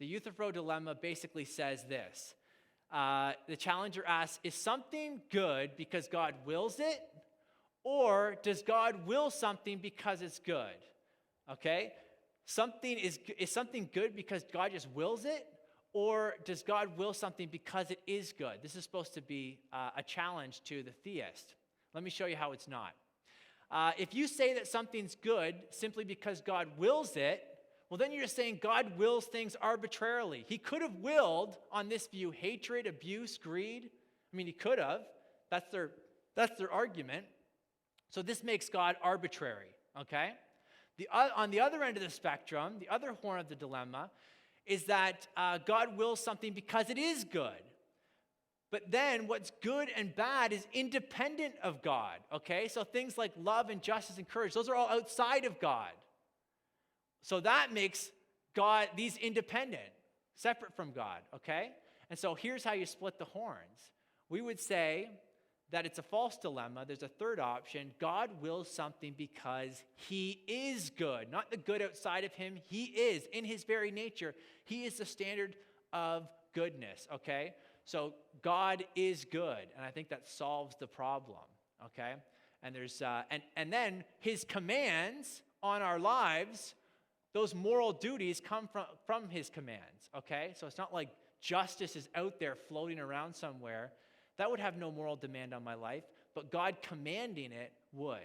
The Euthyphro dilemma basically says this. The challenger asks, is something good because God wills it? Or does God will something because it's good? Okay? Is something good because God just wills it? Or does God will something because it is good? This is supposed to be a challenge to the theist. Let me show you how it's not. If you say that something's good simply because God wills it, well, then you're just saying God wills things arbitrarily. He could have willed, on this view, hatred, abuse, greed. I mean, he could have. That's their argument. So this makes God arbitrary, okay? On the other end of the spectrum, the other horn of the dilemma, is that God wills something because it is good. But then what's good and bad is independent of God, okay? So things like love and justice and courage, those are all outside of God. So that makes God, these independent, separate from God, okay? And so here's how you split the horns. We would say that it's a false dilemma. There's a third option. God wills something because he is good, not the good outside of him. He is, in his very nature, he is the standard of goodness, okay? So God is good, and I think that solves the problem, okay? And there's and then his commands on our lives, those moral duties come from his commands, okay? So it's not like justice is out there floating around somewhere. That would have no moral demand on my life, but God commanding it would.